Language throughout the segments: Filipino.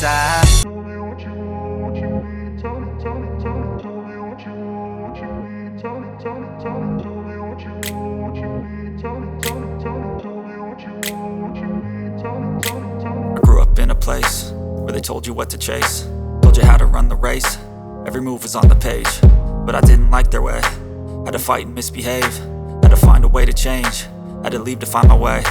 inside. I grew up in a place where they told you what to chase, told you how to run the race. Every move was on the page, but I didn't like their way. Had to fight and misbehave, had to find a way to change, had to leave to find my way.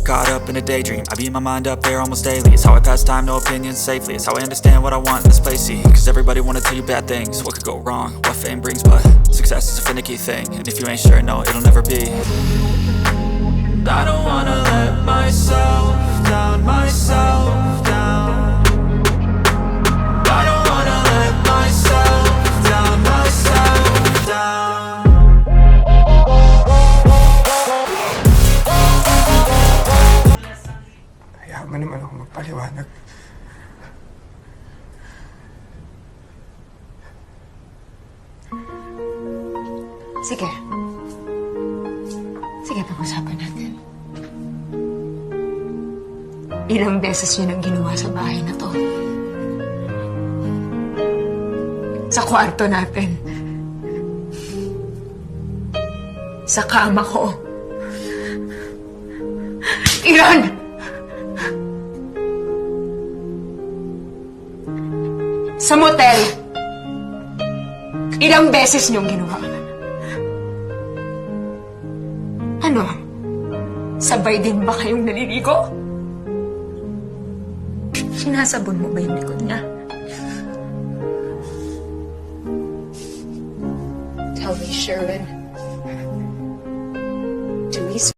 Caught up in a daydream, I beat my mind up there almost daily. It's how I pass time, no opinions safely. It's how I understand what I want in this place, see. Cause everybody wanna tell you bad things, what could go wrong, what fame brings. But success is a finicky thing, and if you ain't sure, no, it'll never be. I don't wanna let myself down, myself down. I don't wanna let myself down, myself down. Hayaan mo naman ako magpaliwanag. Sige. Sige, pag-usapan natin. Ilang beses yun ang ginawa sa bahay na to. Sa kwarto natin. Sa kama ko. Iran! Sa motel. Ilang beses niyong ginawa. Ano? Sabay din ba kayong naliligo? Sinasabon mo ba yung likod niya? Tell me, Sherwin. Denise?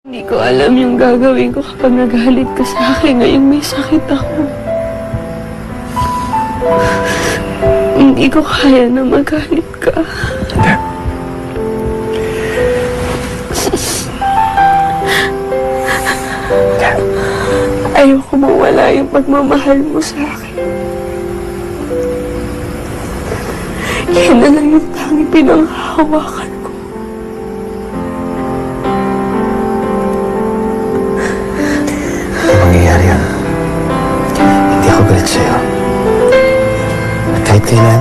Hindi ko alam yung gagawin ko kapag nagalit ka sa akin ngayong may sakit ako. Hindi ko kaya na magalit ka. Ayoko mawala yung pagmamahal mo sa akin. Yan na lang yung tanging pinanghahawakan ko. Ano mangyayari yan? Hindi ako galit sa'yo. At kahit kailan,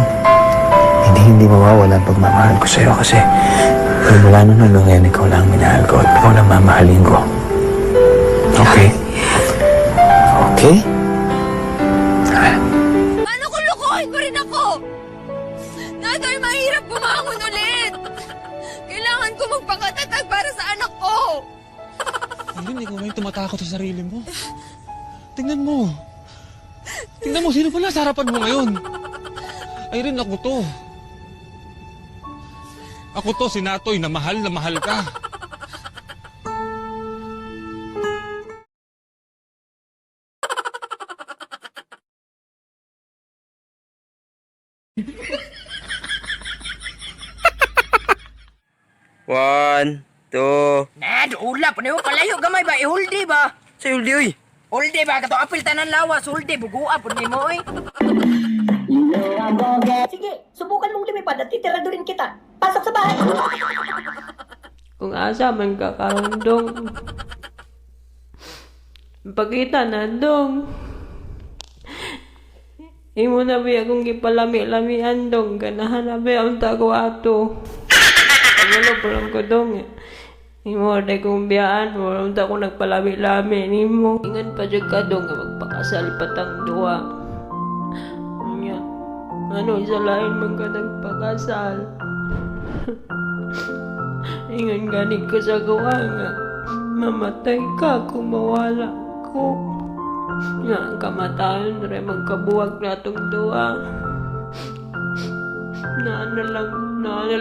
hindi mawawala ang pagmamahal ko sa'yo kasi mula nung nalungan, ikaw lang ang minahal ko at ikaw lang mamahalin ko. Okay? Okay? Paano kung lukuhin mo rin ako? Nadoy, mahirap bumangon ulit. Kailangan ko magpakatatag para sa anak ko. Ayun, ikaw na yung tumatakot sa sarili mo. Tingnan mo. Tingnan mo, sino pala sa harapan mo ngayon? Irene, ako to. Ako to, si Natoy, na mahal ka. One, two. Nad, ulap. Ano yung palayo gamay ba? Ihuldi ba? Sa Yuldi, uy. Huldi ba? Kato apil tanan lawas. Huldi, bugua po ni mo eh. Sige, subukan mong lumipad at titira rin kita. Pasok sa bahay. Kung asa man ka karundong. Pagkita na dong. Imo na ba akong gipalami-lamian dong. Ganahan na ba ang tago ato. Pagalo pa lang ko dong eh. Imo na kong biyaan. Walang ta ko nagpalami-lami. Imo. Ingan pa dyan ka dong. Magpakasal patang duwa. Ano, isa lain man ka nagpakasal. Ingan ganit ko sa gawa nga. Mamatay ka kung mawala ko. Nga ang kamatayon rin magkabuwag na itong duwa. Naana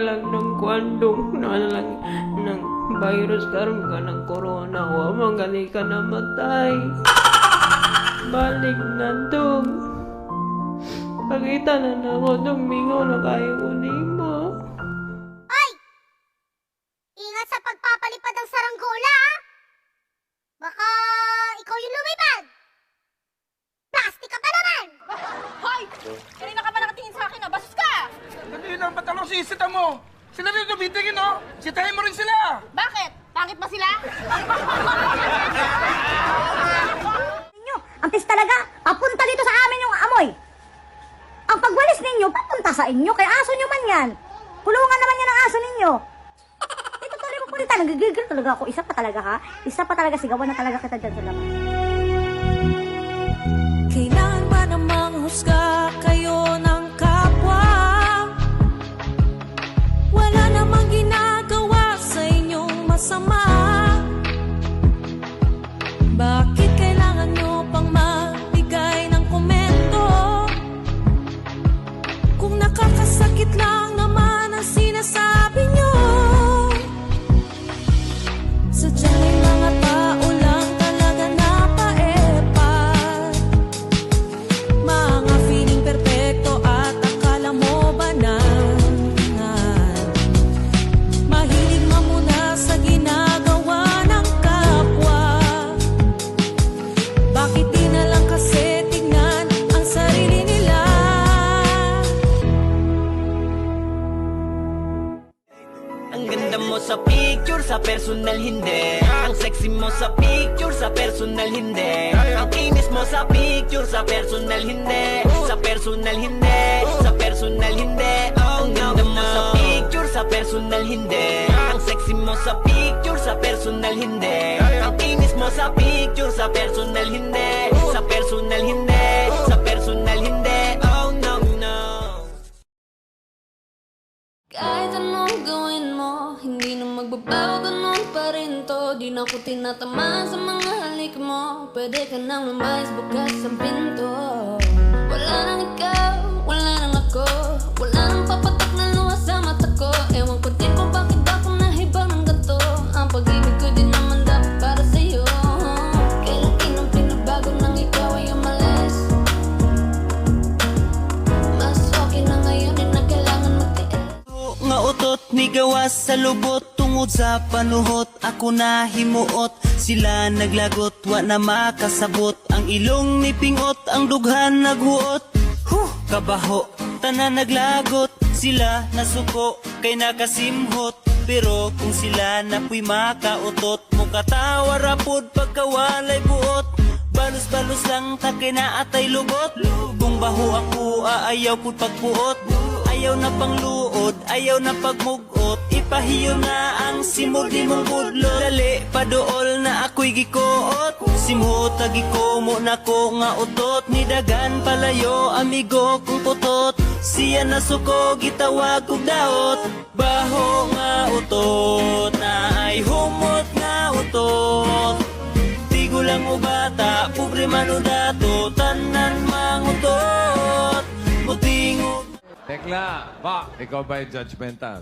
lang ng kwandong. Naana lang ng virus karon ka ng corona. O magaling ka na matay. Balik na dong. Pagkita na ako dong mingo na kayo unin mo. Ay! Ingat sa pagpapalipad ng saranggola, ha? Baka ikaw yung lumipad. Plastic ka pa naman! Hoy! Kanina ka ba nakatingin sa akin, Basos ka! Kanina, ba't anong sisita mo? Sila rin tumitingin, no? Sitahin mo rin sila! Bakit? Pangit ba sila? Ang tis talaga, papunta sa inyo, kaya aso nyo man yan. Kulungan naman yan ang aso ninyo. Ito tuloy mo punita, nagigigil talaga ako. Isa pa talaga ha? Isa pa talaga, sigawan na talaga kita dyan sa labas. Kailangan ba namang husga kayo ng kapwa? Wala namang ginagawa sa inyong masama. Bakit kailangan nyo pang magbigay ng komento? Kung nakakasakit lang naman ang sinasabi nyo. Sadyang may mga tao lang talaga napaepat. Mga feeling perfecto at akala mo banal. Mahilig mamuna sa ginagawa ng kapwa. Bakit di na lang kasi tignan ang sarili nila? Ang ganda mo sa picture, sa personal hindi. Ang sexy mo sa picture, sa personal hindi. Ang kinis mo sa picture, sa personal hindi. Sa personal hindi, sa personal hindi. Ang ganda mo sa picture, sa personal hindi. Ang sexy mo sa picture, sa personal hindi. Ang kinis mo sa picture, sa personal hindi. Sa personal hindi, sa personal hindi. Oh no, no. Kahit anong gawin mo, hindi na magbabago, ganun pa rin to. Di na ako tinatamaan sa mga halik mo. Pwede ka nang lumayas, bukas ang pinto. Wala nang ikaw, wala nang ako. Wala nang papatak na luha sa mata ko. Ewan ko din kung bakit ako nahibang ng ganito. Ang pag-ibig ko din naman dapat para sa'yo. Kailan kinang pinabago nang ikaw ay umalis. Mas okay na ngayon din na kailangan magtiis. Nga utot ni gawas sa lubot tungod sa panuhot ako na himuot sila naglagot wa na makasabot ang ilong ni pingot ang dughan naghuot kabaho tanan naglagot sila nasuko kay nakasimhot pero kung sila napuy makautot mukatawa rapod pagkawalay buot balos-balos lang takay na atay lubot kung baho ako aayaw pud pagpuot ayaw na pangluod, ayaw na pagmugot ipahiyo na ang simod ni mong budlot dali paduol na ako'y gikuot simhot agikomo na ko nga utot nidagan palayo amigo kong putot siya na suko gitawag kong daot baho nga utot na ay humot nga utot tigo lang o bata pobre man o dato tanan mangutot mutingog. Tekla, ikaw ba yung judgmental?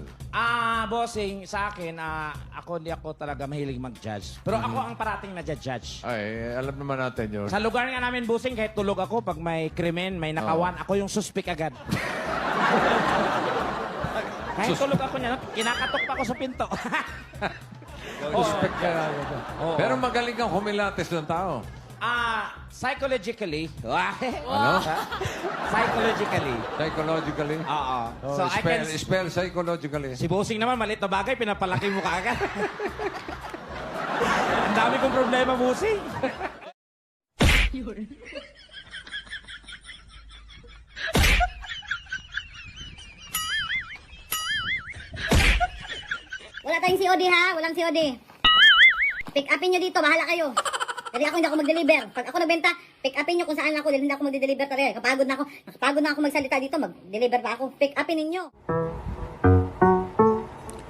Bossing, sa akin, hindi ako talaga mahilig mag-judge. Pero ako ang parating na judge. Ay, alam naman natin yun. Sa lugar nga namin, bossing, kahit tulog ako, pag may krimen, may nakawan, ako yung suspect agad. Kahit tulog ako niya, kinakatok pa ako sa pinto. Suspect ka agad. Pero magaling kang humilates ng tao. Psychologically. Ano? Psychologically. Psychologically? Oo. So, spell psychologically. Si bossing naman, maliit na bagay, pinapalaki mo kaagad. Ang dami kong problema, bossing. Wala tayong COD ha, walang COD. Pick upin nyo dito, bahala kayo. Kasi ako hindi ako mag-deliver. Pag ako nagbenta, pick upin nyo kung saan ako dahil hindi ako mag-deliver talaga. Kapagod na ako magsalita dito, mag-deliver pa ako. Pick upin ninyo.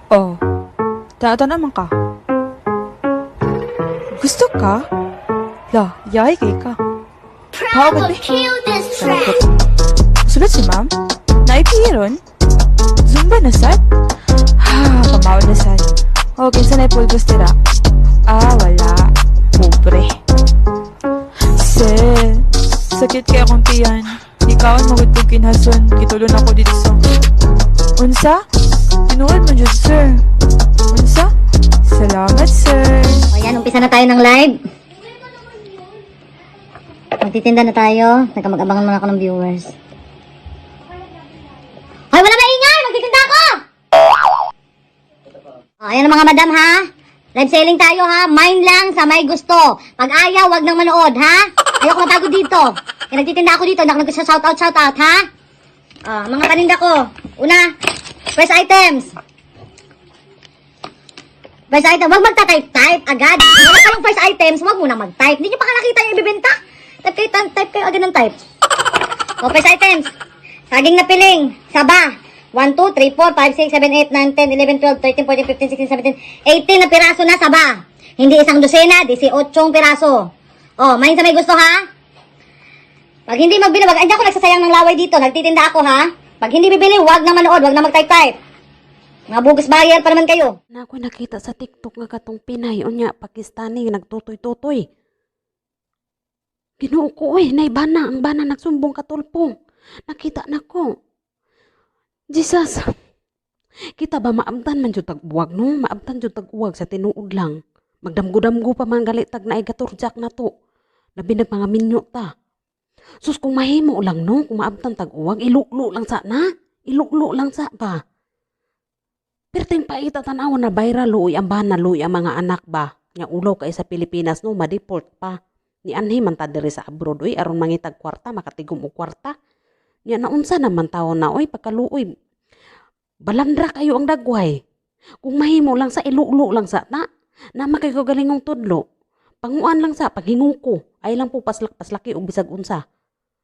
Oh, tata naman ka. Gusto ka? La, yay kay ka. How about me? Sulat si ma'am? Naipihiron? Zumba na sad? Pamawad na sad. Okay, sanay pulgos tira. Wala. Pobre. Sir, sakit kaya akong tiyan. Ikaw ang magudtog kinhason. Kitulon ako dito sa... Unsa? Tinuod mo dyan, sir. Unsa? Salamat, sir. O yan, umpisa na tayo ng live. Magtitinda na tayo. Nagkamag-abangan muna ako ng viewers. Hoy, wala maingay! Magtitinda ako! Ayan ang mga madam, ha? Live selling tayo, ha? Mind lang sa may gusto. Pag ayaw, wag nang manood, ha? Ayoko mapagod dito. Kaya nagtitinda ako dito, hindi ako nag-shoutout, ha? Mga paninda ko. Una, first items. First item, huwag magta-type-type agad. Wala ka lang first items, huwag muna mag-type. Hindi nyo pa nakita yung ibibenta. Type kayo agad ng type. First items. Saging na piling. Saba. 1, 2, 3, 4, 5, 6, 7, 8, 9, 10, 11, 12, 13, 14, 15, 16, 17, 18 na piraso na saba. Hindi isang dosena, 18 piraso. Mahin sa may gusto ha? Pag hindi magbili, hindi ako nagsasayang ng laway dito. Nagtitinda ako ha? Pag hindi bibili, huwag na manood, huwag na mag-type-type. Mga bugas buyer pa naman kayo. Na ako nakita sa TikTok nga katong Pinay o niya, Pakistani, nagtutoy-tutoy. Ginoo ko naibana, ang bana nagsumbong katulpo. Nakita na ko. Jesus, kita ba maabtan man jud tag-uwag no? Maabtan jud tag-uwag sa tinuod lang. Magdamgo-damgo pa man galitag na igaturjak na to. Labi na mga minyo ta. Sus, kung mahimo lang no, kung maabtan tag-uwag, iluklo lang sa na. Iluklo lang sa ba. Perting paita tanaw na viral luoy ang bana luoy ang mga anak ba. Nga ulaw kay sa Pilipinas no, ma-deport pa. Ni anhi man ta diri sa abroad oy aron mangitag kwarta, makatigom og kwarta. Nya naunsa naman taon na oy pagkaluoy. Balandra kayo ang dagway. Kung mahimo lang sa iluklo lang sa na makay ko galingong tudlo. Panguan lang sa paghinguko. Ay lang po paslaki og bisag unsa.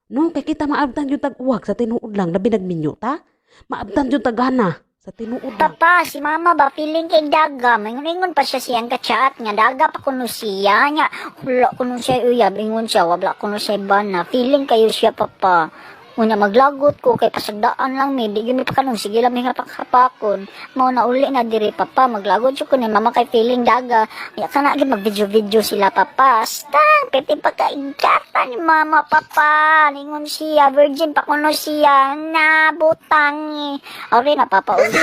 No, kay kita maabtan yung tag-uwag sa tinuod lang labi nagminyo ta. Maabtan yung tagana sa tinuod lang. Papa, si mama ba feeling kay daga? Maingon pa siya siyang ka-chat nga daga pa kuno siya nya. Wala kuno siya uyab ingon siya wala kuno siya bana. Feeling kayo siya papa. Una maglagot ko kay pasagdaan lang mi di gyud mi pa kanong sige lang mi hapakon. Mao na uli na diri papa maglagot jud ko ni mama kay feeling daga. Ya kana gyud mag-video sila papa. Stang peti pa kaingkata ni mama papa. Ningon siya virgin pa kuno siya na butang. Ori na papa uli.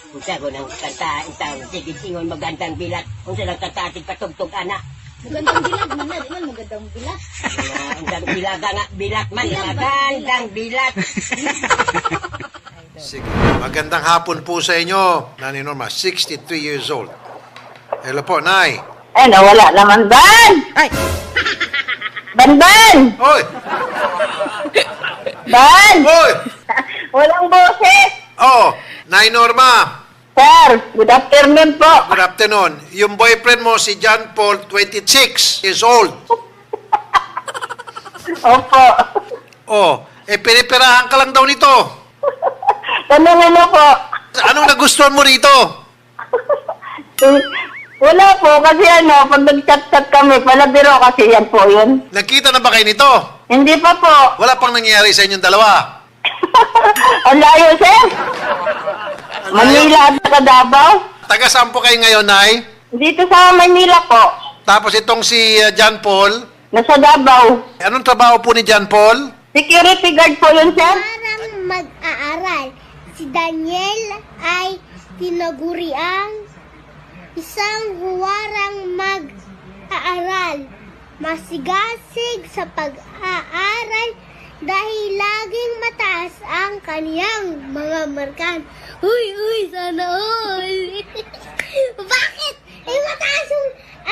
Unsa ko nang kanta isang sige singon magandang bilat. Unsa lang katatig patugtog ana. Magandang bilat man na, di man magandang bilat. Undang bilaga nga bilat man magandang bilat. Sige. Magandang hapon po sa inyo, Nanay Norma, 63 years old. Hello po, Nay. Nawala naman, Ban! Ay! Ban! Hoy! Ban! Hoy! Walang boses! Oh, Nay Norma. Sir, good afternoon po. Good afternoon. Yung boyfriend mo, si John Paul, 26 years old. Opo. Oh, pinipirahan ka lang daw nito. Tanungin mo po. Anong nagustuhan mo rito? Wala po, kasi pag nag-chat-chat kami, palabiro kasi yan po yun. Nakita na ba kayo nito? Hindi pa po. Wala pang nangyayari sa inyong dalawa. Ang layo, sir. Manila at Davao. Taga saan po kayo ngayon, Nay? Dito sa Manila po. Tapos itong si John Paul. Nasa Davao. Anong trabaho po ni John Paul? Security guard po yun, sir. Parang mag-aaral. Si Daniel ay tinaguri ang isang huwarang mag-aaral. Masigasig sa pag-aaral dahil laging mataas ang kaniyang mga markan. Uy, sana all. Bakit? Mataas yung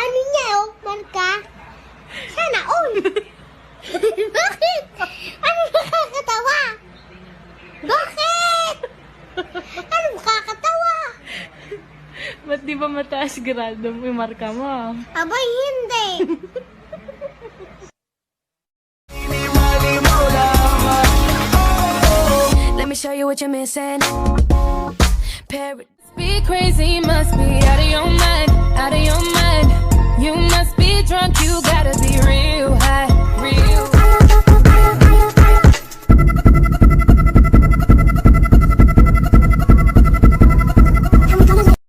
niya, marka. Sana all. Bakit? Ano nakakatawa? Bakit? Ano nakakatawa? Ba't di ba mataas grado mo yung marka mo? Abay, hindi. Let me show you what you're missing. Parrots be crazy, must be out of your mind, out of your mind. You must be drunk, you gotta be real.